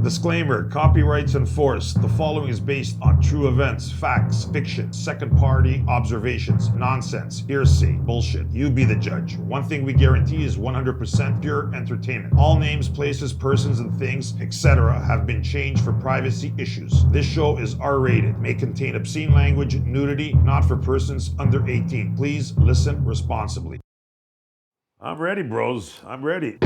Disclaimer, copyrights enforced. The following is based on true events, facts, fiction, second-party observations, nonsense, hearsay, bullshit. You be the judge. One thing we guarantee is 100% pure entertainment. All names, places, persons, and things, etc. have been changed for privacy issues. This show is R-rated, may contain obscene language, nudity, not for persons under 18. Please listen responsibly. I'm ready, bros. I'm ready.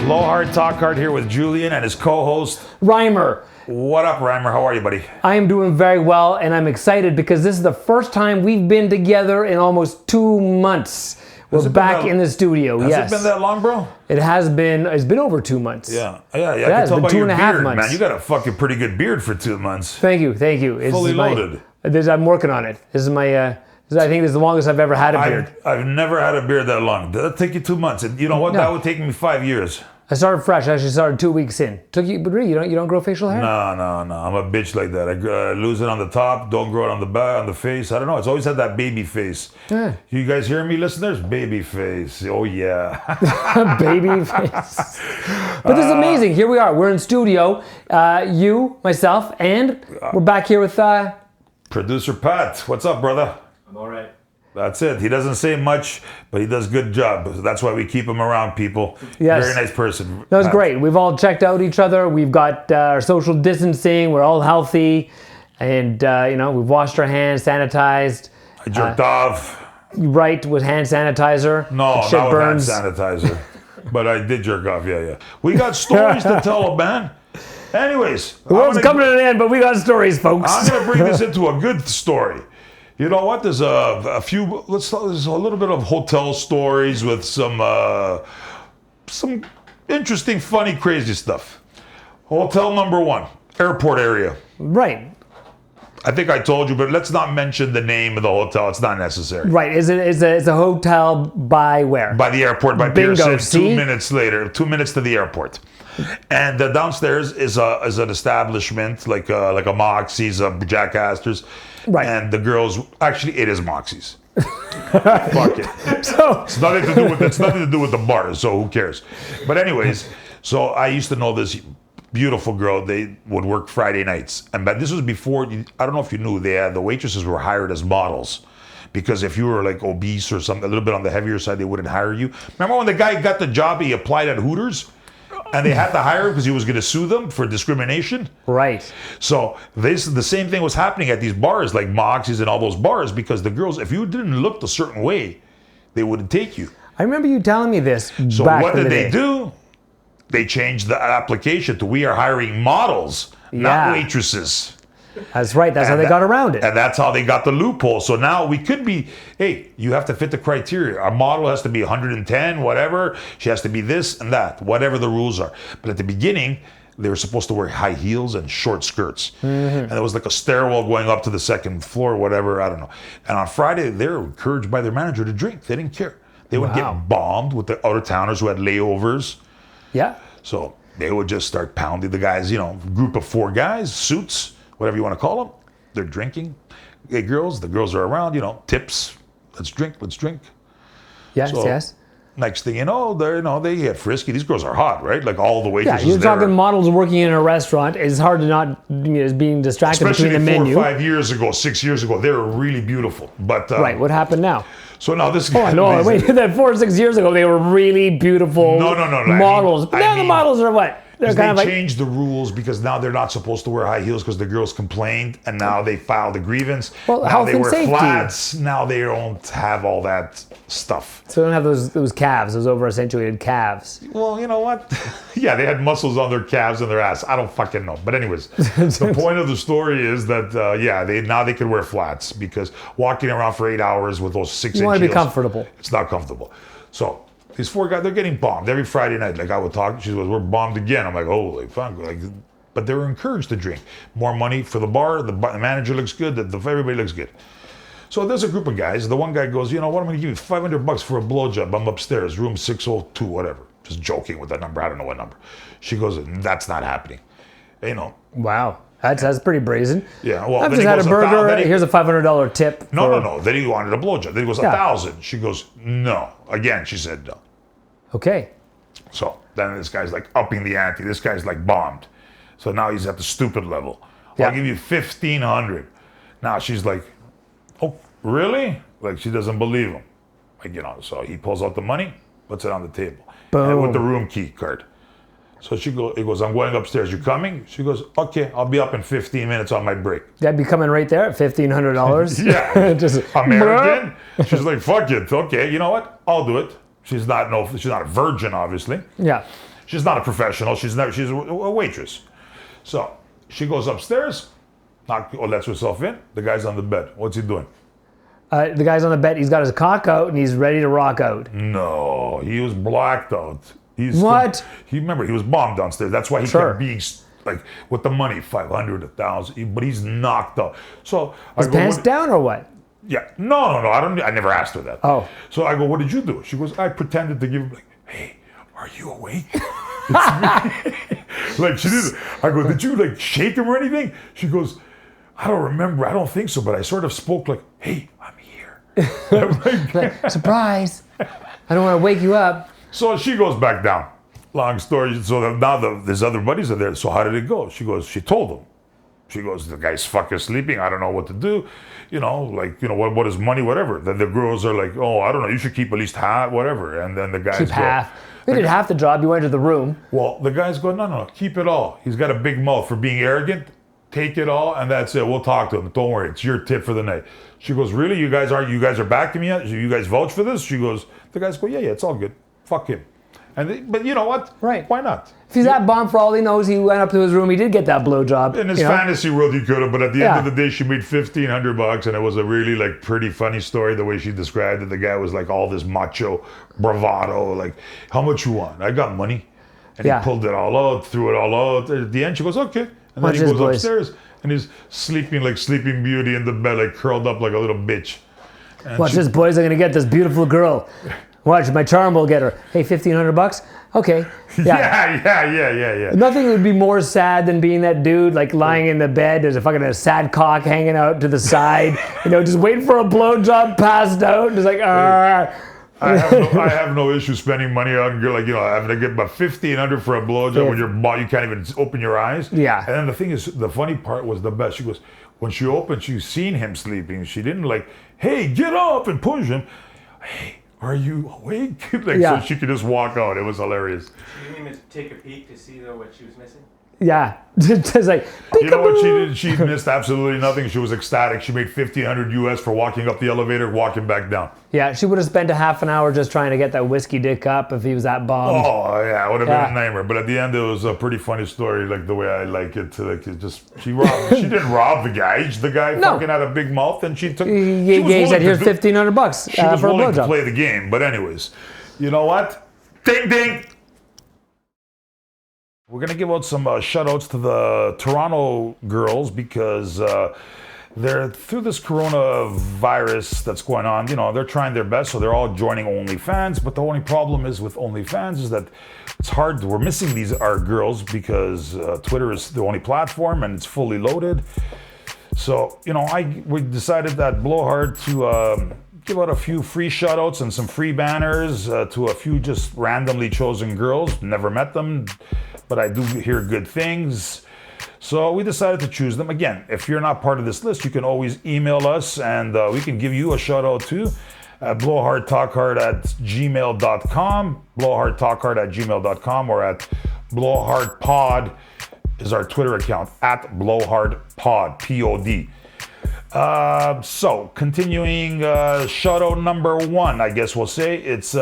Low Hard Talk Hard here with Julian and his co-host Rymer. What up, Rymer? How are you, buddy? I am doing very well, and I'm excited because this is the first time we've been together in almost 2 months. We're back in the studio. Has yes. it been that long, bro? It has been. It's been over 2 months. Yeah. I can it's tell been by two your and a half beard, months. man. You got a fucking pretty good beard for 2 months. Thank you. It's fully loaded. I'm working on it. This is my. I think this is the longest I've ever had a beard. I've never had a beard that long. That'll take you 2 months, and you know what? No. That would take me 5 years. I started fresh. I actually started 2 weeks in. Took you, but really, you don't grow facial hair? No. I'm a bitch like that. I lose it on the top, don't grow it on the back, on the face. I don't know. It's always had that baby face. Yeah. You guys hear me, listeners? Baby face. Oh yeah. Baby face. But this is amazing. Here we are. We're in studio. You, myself, and we're back here with. Producer Pat. What's up, brother? I'm all right. That's it. He doesn't say much, but he does a good job. That's why we keep him around, people. Yes. Very nice person. That was great. We've all checked out each other. We've got our social distancing. We're all healthy. And, we've washed our hands, sanitized. I jerked off. Right, with hand sanitizer. No, Shit not burns. with hand sanitizer. But I did jerk off, yeah. We got stories to tell, man. Anyways. The world's coming to an end, but we got stories, folks. I'm going to bring this into a good story. You know what? There's there's a little bit of hotel stories with some interesting, funny, crazy stuff. Hotel number 1, airport area. Right. I think I told you, but let's not mention the name of the hotel. It's not necessary. Right. It's a hotel by where? By the airport, by Bingo, Pearson. see? 2 minutes later, 2 minutes to the airport. And downstairs is an establishment like a Moxie's, a Jack Astor's. Right. And the girls, actually, it is Moxie's. Fuck it. So, It's nothing to do with the bar, so who cares? But anyways, so I used to know this beautiful girl. They would work Friday nights, but this was before. I don't know if you knew, the waitresses were hired as models. Because if you were like obese or something, a little bit on the heavier side, they wouldn't hire you. Remember when the guy got the job, he applied at Hooters? And they had to hire him because he was going to sue them for discrimination. right. So the same thing was happening at these bars like Moxie's and all those bars, because the girls, if you didn't look a certain way, they wouldn't take you. I remember you telling me this So back what in did the they day. do? They changed the application to we are hiring models, not Yeah. waitresses. That's right. That's how And they got around it. And that's how they got the loophole. So now we could be, hey, you have to fit the criteria. Our model has to be 110, whatever. She has to be this and that, whatever the rules are. But at the beginning, they were supposed to wear high heels and short skirts. And there was like a stairwell going up to the second floor, whatever, I don't know. And on Friday, they were encouraged by their manager to drink. They didn't care. They would Wow. get bombed with the out-of-towners who had layovers. Yeah. So they would just start pounding the guys, group of 4 guys, suits, whatever you want to call them. They're drinking. Hey, girls, the girls are around, tips. Let's drink. Yes. So, yes. Next thing you know, they get frisky. These girls are hot, right? Like all the Yeah. waitresses You're there. talking models working in a restaurant. It's hard to not being distracted Especially between the 4 or menu. 5 years ago, 6 years ago, they were really beautiful. But Right. What happened now? So now this Oh guy. no! Wait, that 4 or 6 years ago, they were really beautiful. No. Models. But I now the mean- models are what? They're They kind of like. changed the rules because now they're not supposed to wear high heels because the girls complained, and now they filed a grievance. Well, now health they and wear safety. flats. Now they don't have all that stuff. So they don't have those calves, those over accentuated calves. Well, you know what? Yeah, they had muscles on their calves and their ass. I don't fucking know. But anyways, the point of the story is that they can wear flats because walking around for 8 hours with those 6-inch You want to be heels, comfortable. it's not comfortable. So these 4 guys, they're getting bombed every Friday night. Like I would talk, she goes, "We're bombed again." I'm like, "Holy fuck!" Like, but they were encouraged to drink. More money for the bar. The manager looks good. Everybody looks good. So there's a group of guys. The one guy goes, "You know what? I'm going to give you $500 for a blowjob. I'm upstairs, room 602, whatever." Just joking with that number. I don't know what number. She goes, "That's not happening." Wow. That's pretty brazen. Yeah, well, I've then just he had a goes, burger. then he- Here's a $500 tip. No. Then he wanted a blowjob. Then he goes, Yeah. 1,000. She goes, no. Again, she said no. Okay. So then this guy's like upping the ante. This guy's like bombed. So now he's at the stupid level. Yeah. I'll give you 1,500. Now she's like, oh, really? Like she doesn't believe him. Like, so he pulls out the money, puts it on the table. And with the room key card. So he goes, I'm going upstairs. You coming? She goes, okay, I'll be up in 15 minutes on my break. That'd be coming right there at $1,500. Yeah. Just American. She's like, fuck it. Okay, you know what? I'll do it. She's not a virgin, obviously. Yeah. She's not a professional. She's a waitress. So she goes upstairs, lets herself in. The guy's on the bed. What's he doing? The guy's on the bed. He's got his cock out and he's ready to rock out. No, he was blacked out. What? He was bombed downstairs. That's why he kept being like with the money, 500, 1,000. But he's knocked out. So His pants down or what? Yeah. No. I never asked her that. Oh. So I go, what did you do? She goes, I pretended to give him like, hey, are you awake? It's me. Like she did. I go, did you like shake him or anything? She goes, I don't remember. I don't think so. But I sort of spoke like, hey, I'm here. I'm like, surprise. I don't want to wake you up. So she goes back down. Long story. So now his other buddies are there. So how did it go? She goes, she told them. She goes, the guy's fucking sleeping. I don't know what to do. What is money, whatever. Then the girls are like, oh, I don't know. You should keep at least half, whatever. And then the guys keep go, half. They did half the job. You went to the room. Well, the guys go, no, keep it all. He's got a big mouth for being arrogant. Take it all, and that's it. We'll talk to him. Don't worry. It's your tip for the night. She goes, really? You guys are backing me up? You guys vouch for this? She goes, the guys go, yeah, it's all good. Fuck him. But you know what? Right. Why not? If he's that bomb, for all he knows, he went up to his room. He did get that blowjob. In his fantasy world, he could have, but at the end of the day, she made $1,500, and it was a really like pretty funny story the way she described it. The guy was like all this macho bravado, like, how much you want? I got money. And he pulled it all out, threw it all out. At the end, she goes, okay. And then he goes upstairs, and he's sleeping like Sleeping Beauty in the bed, like curled up like a little bitch. And watch this, boys. I'm going to get this beautiful girl. Watch, my charm will get her. Hey, $1,500? Okay. Yeah. Nothing would be more sad than being that dude, like lying in the bed. There's a sad cock hanging out to the side, just waiting for a blowjob, passed out, just like, I have no issue spending money on having to get about $1,500 for a blowjob when you can't even open your eyes. Yeah. And then the thing is, the funny part was the best. She goes, when she opened, she seen him sleeping. She didn't like, hey, get up and push him. Hey, are you awake? So she could just walk out. It was hilarious. She didn't even take a peek to see what she was missing. Yeah, just like, you know what she did? She missed absolutely nothing. She was ecstatic. She made $1,500 US for walking up the elevator, walking back down. Yeah, she would have spent a half an hour just trying to get that whiskey dick up if he was that bombed. Oh yeah, it would have been a nightmare. But at the end, it was a pretty funny story, like the way I like it. She didn't rob the guy. The guy fucking had a big mouth, and she took. He said, "Here's $1,500 She was for a willing to blowjob." play the game. But anyways, you know what? Ding ding. We're going to give out some shout-outs to the Toronto girls because they're through this coronavirus that's going on. They're trying their best, so they're all joining OnlyFans. But the only problem is with OnlyFans is that it's hard. We're missing our girls because Twitter is the only platform and it's fully loaded. So, we decided that Blowhard to give out a few free shout-outs and some free banners to a few just randomly chosen girls. Never met them, but I do hear good things. So we decided to choose them. Again, if you're not part of this list, you can always email us and we can give you a shout-out too at blowhardtalkhard@gmail.com, blowhardtalkhard@gmail.com, or at blowhardpod is our Twitter account, at blowhardpod, P-O-D. So continuing shout-out number 1, I guess we'll say, it's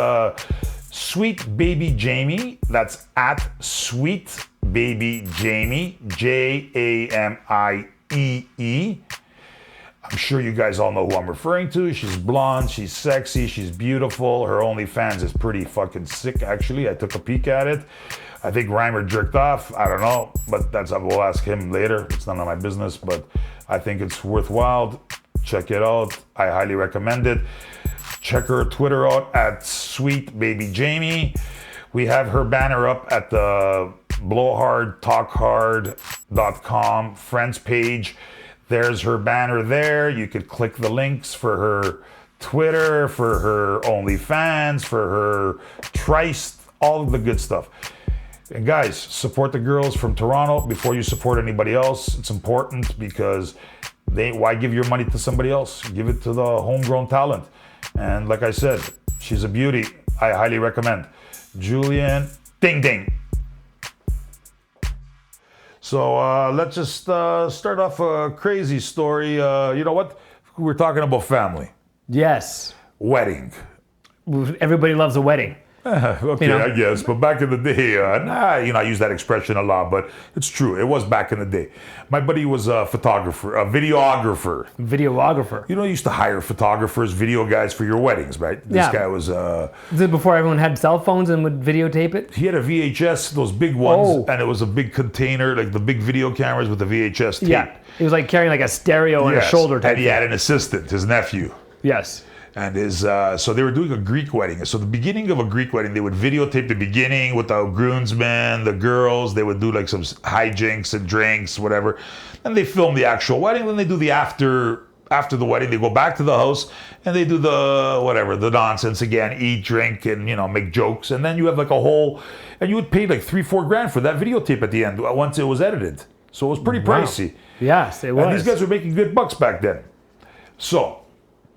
Sweet Baby Jamie. That's at Sweet Baby Jamie, Jamie. I'm sure you guys all know who I'm referring to. She's blonde, she's sexy, she's beautiful. Her OnlyFans is pretty fucking sick, actually. I took a peek at it. I think Rymer jerked off. I don't know, but we'll ask him later. It's none of my business, but I think it's worthwhile. Check it out. I highly recommend it. Check her Twitter out at Sweet Baby Jamie. We have her banner up at the blowhardtalkhard.com Responsibly.com friends page. There's her banner there. You could click the links for her Twitter, for her OnlyFans, for her Trice, all of the good stuff. And guys, support the girls from Toronto before you support anybody else. It's important because why give your money to somebody else? Give it to the homegrown talent. And like I said, she's a beauty. I highly recommend. Julian, ding ding. So let's just start off a crazy story. You know what? We're talking about family. Yes. Wedding. Everybody loves a wedding. Okay, I guess. But back in the day, I use that expression a lot, but it's true. It was back in the day. My buddy was a photographer, a videographer. Videographer. You used to hire photographers, video guys for your weddings, right? This guy was... Was it before everyone had cell phones and would videotape it? He had a VHS, those big ones, and it was a big container, like the big video cameras with the VHS tape. Yeah. It was like carrying like a stereo on his shoulder type and he had an assistant, his nephew. Yes. And so they were doing a Greek wedding. So the beginning of a Greek wedding, they would videotape the beginning with the groomsmen, the girls. They would do like some hijinks and drinks, whatever. Then they film the actual wedding. Then they do the after the wedding. They go back to the house and they do the nonsense again, eat, drink, and make jokes. And then you have like a whole, and you would pay like $3-4 grand for that videotape at the end once it was edited. So it was pretty pricey. Yes, it was. And these guys were making good bucks back then. So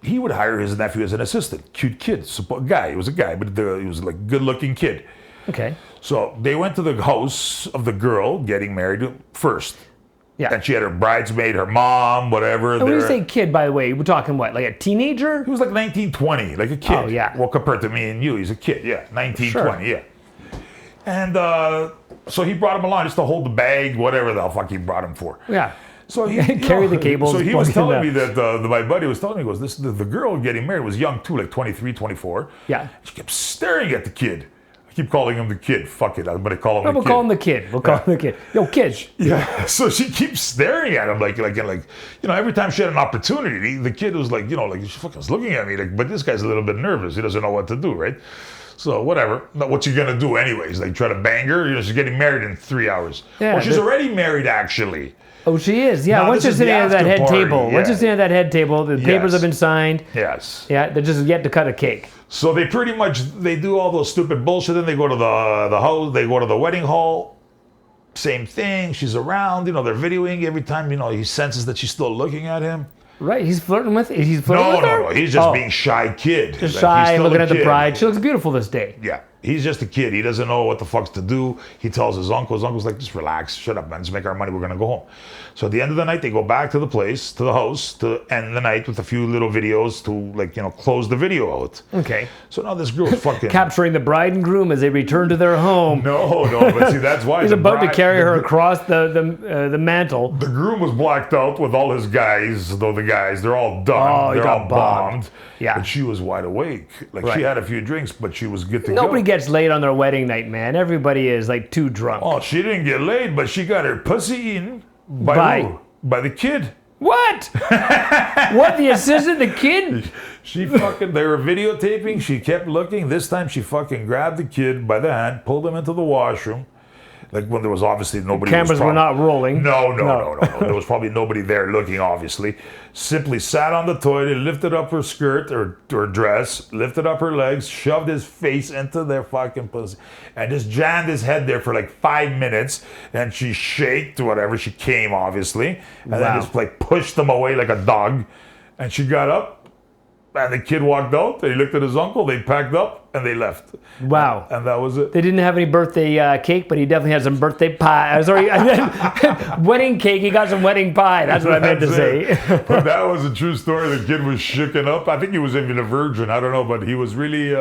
he would hire his nephew as an assistant. Cute kid, guy. He was a guy, but he was like a good-looking kid. Okay. So they went to the house of the girl getting married first. Yeah. And she had her bridesmaid, her mom, whatever. And when you say kid, by the way, we're talking what, like a teenager? He was like 19, 20, like a kid. Oh, yeah. Well, compared to me and you, he's a kid, yeah. 19, sure. 20, yeah. And so he brought him along just to hold the bag, whatever the fuck he brought him for. Yeah. So he carry the cables. So he was telling me that my buddy was telling me, the girl getting married was young too, like 23, 24. Yeah. She kept staring at the kid. I keep calling him the kid. Fuck it, I'm gonna call him the kid. We'll call him the kid. We'll call him the kid. Yo, kid. Yeah. So she keeps staring at him like every time she had an opportunity, the kid was like she fucking was looking at me but this guy's a little bit nervous. He doesn't know what to do, right? So whatever. What you gonna do anyways? Like try to bang her? She's getting married in 3 hours. Yeah. Well, she's already married actually. Oh, she is. Yeah. No, once you're sitting at that head table, the papers have been signed. Yes. Yeah. They're just yet to cut a cake. So they pretty much do all those stupid bullshit. Then they go to the house. They go to the wedding hall. Same thing. She's around. They're videoing every time. He senses that she's still looking at him. Right. He's flirting with. He's flirting with her. No. He's just being shy kid. Just shy, looking at the bride. She looks beautiful this day. Yeah. He's just a kid. He doesn't know what the fuck's to do. He tells his uncle. His uncle's like, just relax. Shut up, man. Just make our money. We're going to go home. So at the end of the night, they go back to the place, to the house, to end the night with a few little videos to, close the video out. Okay. So now this girl's fucking... capturing the bride and groom as they return to their home. No, but see, that's why... He's about to carry her across the mantle. The groom was blacked out with all his guys, they're all done. Oh, they're all bombed. Yeah. But she was wide awake. She had a few drinks, but she was good to go. Nobody gets laid on their wedding night, man. Everybody is too drunk. Oh, she didn't get laid, but she got her pussy eaten by who? By the kid. What? What, the assistant, the kid? They were videotaping. She kept looking. This time she fucking grabbed the kid by the hand, pulled him into the washroom. Like when there was obviously nobody. Cameras were not rolling. No. There was probably nobody there looking, obviously. Simply sat on the toilet, lifted up her skirt or dress, lifted up her legs, shoved his face into their fucking pussy, and just jammed his head there for like 5 minutes. And she shaked, whatever. She came, obviously. And then just pushed him away like a dog. And she got up. And the kid walked out, and he looked at his uncle, they packed up, and they left. Wow. And that was it. They didn't have any birthday cake, but he definitely had some birthday pie. Sorry, wedding cake, he got some wedding pie. That's what I meant to say. But that was a true story. The kid was shooken up. I think he was even a virgin. I don't know, but he was really...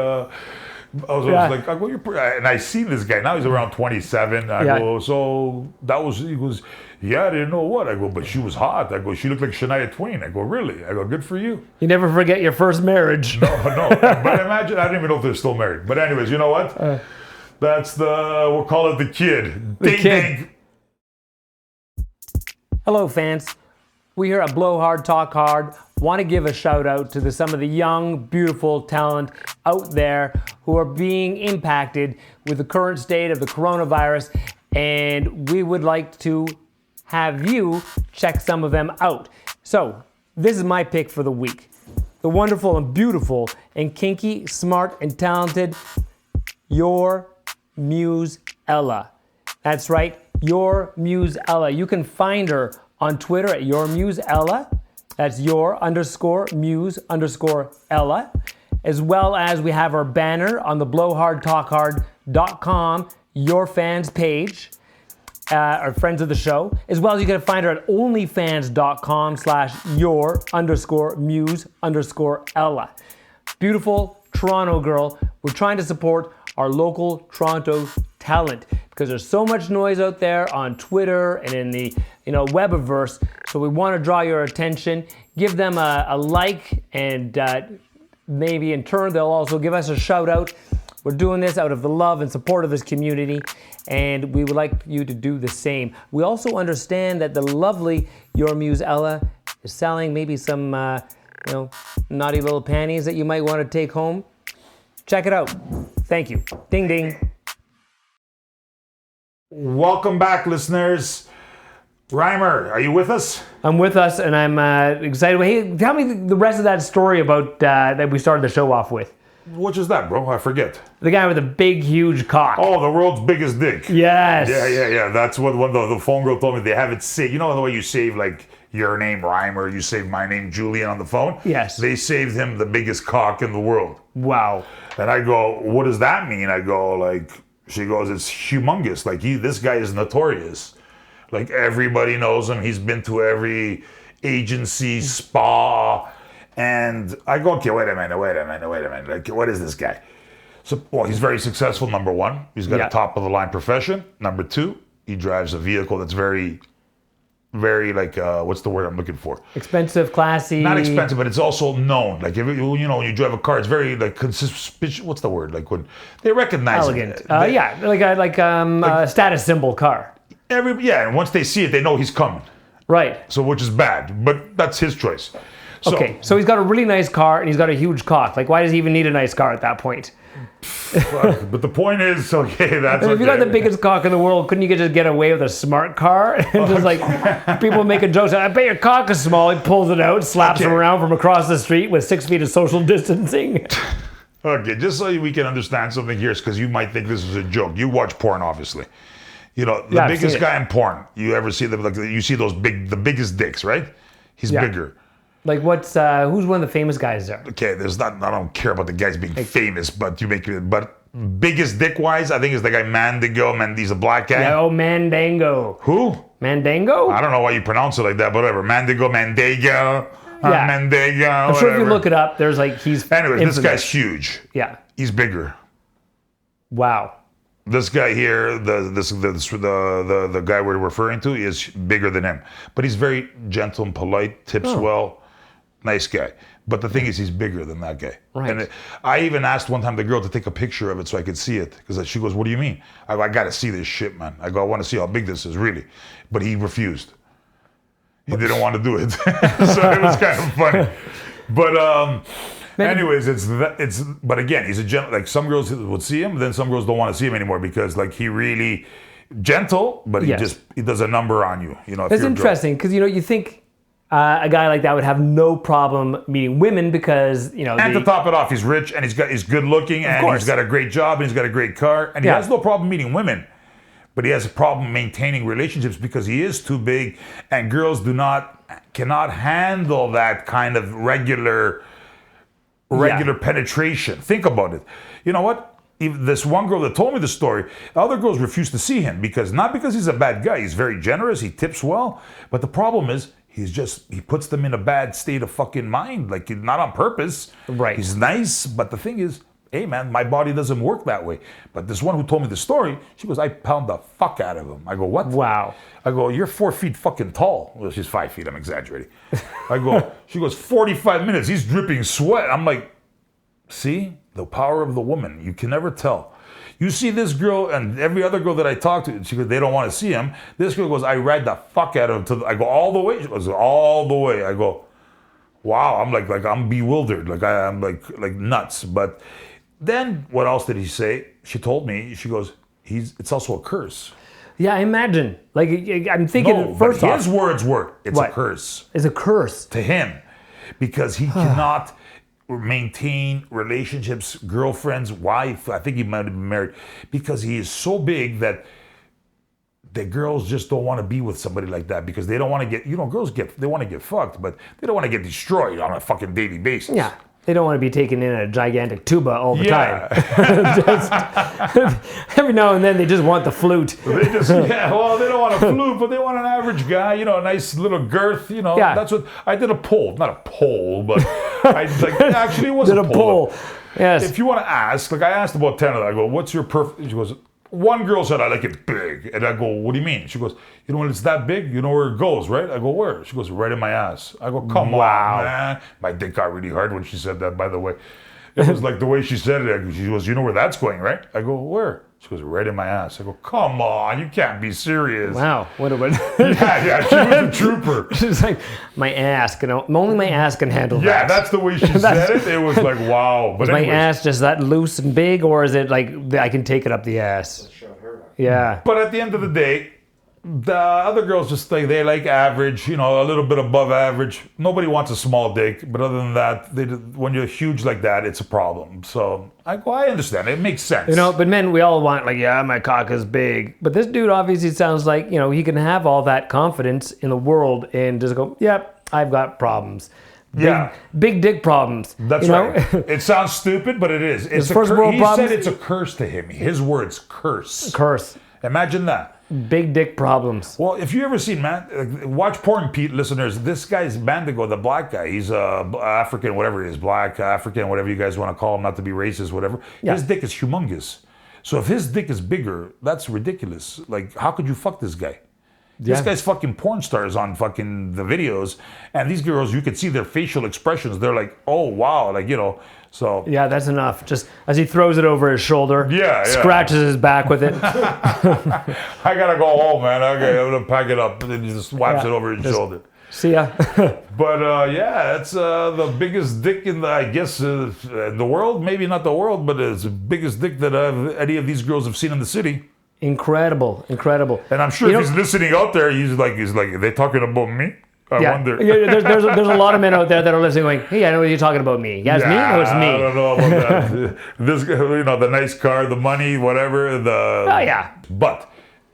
I was like, and I seen this guy. Now he's around 27. I go, so that was, he goes, yeah, I didn't know what. I go, but she was hot. I go, she looked like Shania Twain. I go, really? I go, good for you. You never forget your first marriage. No. But imagine, I don't even know if they're still married. But anyways, you know what? That's we'll call it the kid. The kid. Hello, fans. We here at Blow Hard, Talk Hard want to give a shout out to some of the young, beautiful talent out there who are being impacted with the current state of the coronavirus. And we would like to have you check some of them out. So, this is my pick for the week. The wonderful and beautiful and kinky, smart and talented Your Muse Ella. That's right, Your Muse Ella. You can find her on Twitter at Your Muse Ella. That's your_muse_Ella. As well as we have our banner on the blowhardtalkhard.com, Your Fans page, our friends of the show. As well as you can find her at onlyfans.com/your_muse_Ella. Beautiful Toronto girl. We're trying to support our local Toronto talent because there's so much noise out there on Twitter and in the webiverse. So we want to draw your attention. Give them a like, and maybe in turn they'll also give us a shout out. We're doing this out of the love and support of this community, and we would like you to do the same. We also understand that the lovely Your Muse Ella is selling maybe some naughty little panties that you might want to take home. Check it out. Thank you. Ding ding. Welcome back, listeners. Rymer, are you with us? I'm with us, and I'm excited. Hey, tell me the rest of that story about that we started the show off with. Which is that, bro? I forget. The guy with the big, huge cock. Oh, the world's biggest dick. Yes. Yeah. That's what the phone girl told me. They have it saved. You know the way you save like your name, Rymer, you save my name, Julian, on the phone? Yes. They saved him the biggest cock in the world. Wow. And I go, what does that mean? I go, like, she goes, it's humongous. Like, this guy is notorious. Like, everybody knows him. He's been to every agency, spa. And I go, okay, wait a minute. Like, what is this guy? So, well, he's very successful, number one. He's got a top-of-the-line profession. Number two, he drives a vehicle that's very, very, like, what's the word I'm looking for? Expensive, classy. Not expensive, but it's also known. Like, if when you drive a car, it's very, like, conspicuous. What's the word? Like, when they recognize elegant. it. Like a status symbol car. And once they see it, they know he's coming. Right. So, which is bad, but that's his choice. Okay, so he's got a really nice car and he's got a huge cock. Like, why does he even need a nice car at that point? But the point is, okay, that's If you got the biggest cock in the world, couldn't you just get away with a smart car? And just like, people making jokes, I bet your cock is small. He pulls it out, slaps him around from across the street with 6 feet of social distancing. Okay, just so we can understand something here, because you might think this is a joke. You watch porn, obviously. The biggest guy in porn, you ever see them, like, you see the biggest dicks, right? He's bigger. Like who's one of the famous guys there? Okay, I don't care about the guys being famous, but biggest dick wise, I think is the guy Mandigo, he's a black guy. Yeah, Mandango. Who? Mandango? I don't know why you pronounce it like that, but whatever. Mandigo. Yeah. Mandigo. I'm sure if you look it up, there's like, he's Anyways, infamous. this guy's huge. Yeah. He's bigger. Wow. This guy here, the guy we're referring to, is bigger than him. But he's very gentle and polite, tips well, nice guy. But the thing is, he's bigger than that guy. Right. And I even asked one time the girl to take a picture of it so I could see it. Because she goes, what do you mean? I go, I got to see this shit, man. I go, I want to see how big this is, really. But he refused. He didn't want to do it. So it was kind of funny. But anyways, but again, he's a gentle, like some girls would see him, then some girls don't want to see him anymore because like he really gentle, but he does a number on you. That's interesting because you think a guy like that would have no problem meeting women because And to top it off, he's rich and he's good looking and he's got a great job and he's got a great car and he has no problem meeting women. But he has a problem maintaining relationships because he is too big and girls cannot handle that kind of regular penetration. Think about it. You know what? Even this one girl that told me the story, other girls refuse to see him not because he's a bad guy. He's very generous. He tips well. But the problem is he puts them in a bad state of fucking mind. Like not on purpose. Right. He's nice. But the thing is, hey man, my body doesn't work that way. But this one who told me the story, she goes, I pound the fuck out of him. I go, what? Wow. I go, you're 4 feet fucking tall. Well, she's 5 feet, I'm exaggerating. She goes, 45 minutes, he's dripping sweat. I'm like, see, the power of the woman. You can never tell. You see this girl and every other girl that I talk to, she goes, they don't want to see him. This girl goes, I ride the fuck out of him. I go, all the way? She goes, all the way. I go, wow. I'm like I'm bewildered. Like I'm like nuts. But then what else did he say? She told me, she goes, it's also a curse. Yeah, I imagine. Like, I'm thinking No, first but off, his words were, it's What? a curse it's a curse. to him because he cannot maintain relationships, girlfriends, wife. I think he might have been married because he is so big that the girls just don't want to be with somebody like that because they don't want to get, girls they want to get fucked, but they don't want to get destroyed on a fucking daily basis. Yeah. They don't want to be taken in a gigantic tuba all the time. Every now and then they just want the flute. They don't want a flute, but they want an average guy, a nice little girth, Yeah. That's what, I did a poll, not a poll, but actually it was Did a a poll. poll. Yes. If you want to ask, I asked about 10 of them, I go, what's your perfect, she goes, one girl said, I like it big. And I go, what do you mean? She goes, when it's that big, you know where it goes, right? I go, where? She goes, right in my ass. I go, come on, man. My dick got really hard when she said that, by the way. It was like the way she said it. She goes, you know where that's going, right? I go, where? She goes, right in my ass. I go, come on, you can't be serious. Wow. What a Yeah, she was a trooper. She's like, my ass, only my ass can handle that. Yeah, that's the way she said it. It was like, wow. But Is my ass just that loose and big, or is it like I can take it up the ass? Yeah. But at the end of the day, the other girls just they like average, a little bit above average. Nobody wants a small dick, but other than that, when you're huge like that, it's a problem. So I understand. It makes sense. But men, we all want my cock is big. But this dude obviously sounds like, he can have all that confidence in the world and just go, yep, I've got problems. Big dick problems. That's right. It sounds stupid, but it is. It's first world he problems. said it's a curse to him. His words, curse. Curse. Imagine that. Big dick problems. Well, if you ever seen, watch porn, Pete, listeners. This guy's Mandigo, the black guy. He's African, whatever it is, black, African, whatever you guys want to call him, not to be racist, whatever. Yeah. His dick is humongous. So if his dick is bigger, that's ridiculous. Like, how could you fuck this guy? This guy's fucking porn stars on fucking the videos, and these girls, you could see their facial expressions. They're like, oh wow, so. Yeah, that's enough. Just as he throws it over his shoulder, scratches his back with it. I gotta go home, man. Okay, I'm gonna pack it up, and then he just wipes it over his shoulder. See ya. But it's the biggest dick in the world. Maybe not the world, but it's the biggest dick that any of these girls have seen in the city. Incredible. And I'm sure if he's listening out there, he's like, are they talking about me? I wonder. Yeah, there's a lot of men out there that are listening going, hey, I know you're talking about me. Yeah, it's me? No, it's me. I don't know about that. This, the nice car, the money, whatever. Oh, yeah. But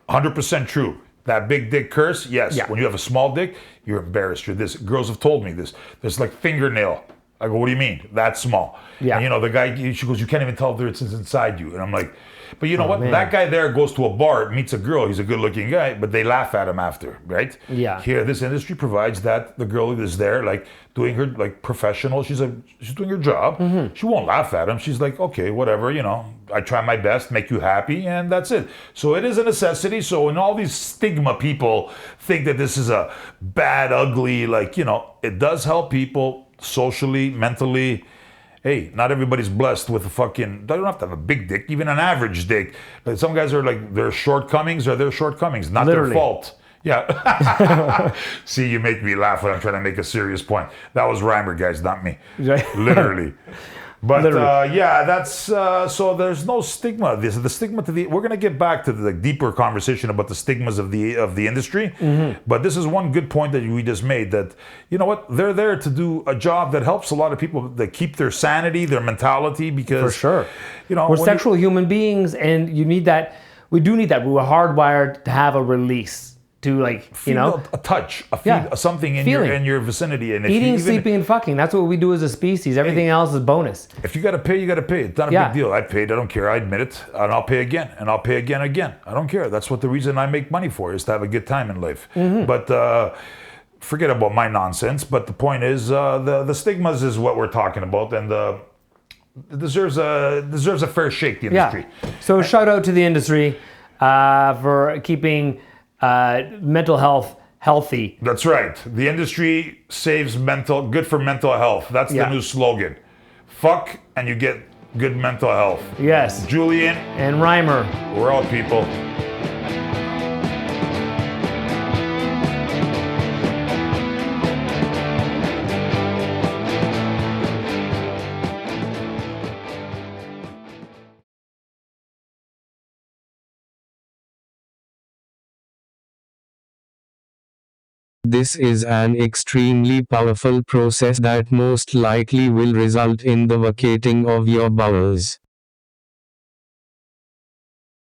100% true. That big dick curse, yes. Yeah. When you have a small dick, you're embarrassed. Girls have told me this. There's like fingernail. I go, what do you mean? That small. Yeah. And the guy, she goes, you can't even tell if it's inside you. And I'm like, but you know what? Man. That guy there goes to a bar, meets a girl. He's a good-looking guy, but they laugh at him after, right? Yeah. Here, this industry provides that the girl is there, like doing her professional. She's doing her job. Mm-hmm. She won't laugh at him. She's like, okay, whatever. I try my best, make you happy, and that's it. So it is a necessity. So when all these stigma people think that this is a bad, ugly, it does help people socially, mentally. Hey, not everybody's blessed with they don't have to have a big dick, even an average dick. But some guys are their shortcomings are their shortcomings, not Literally. their fault. Yeah. See, you make me laugh when I'm trying to make a serious point. That was Rymer, guys, not me. Literally. But that's so there's no stigma. The stigma we're gonna get back to the deeper conversation about the stigmas of the industry. Mm-hmm. But this is one good point that we just made, that they're there to do a job that helps a lot of people that keep their sanity, their mentality, because For sure. We're sexual human beings, and you need that. We do need that. We're hardwired to have a release. To feel a touch, something in your vicinity, and eating, sleeping, and fucking. That's what we do as a species. Everything else is bonus. If you got to pay, you got to pay. It's not a big deal. I paid. I don't care. I admit it, and I'll pay again, and I'll pay again. I don't care. That's what the reason I make money for, is to have a good time in life. Mm-hmm. But forget about my nonsense. But the point is, the stigmas is what we're talking about, and it deserves a fair shake. The industry. Yeah. So shout out to the industry for keeping mental health healthy. That's right. The industry saves good for mental health. That's the new slogan. Fuck and you get good mental health. Yes. Julian and Rymer. We're all people. this is an extremely powerful process that most likely will result in the vacating of your bowels.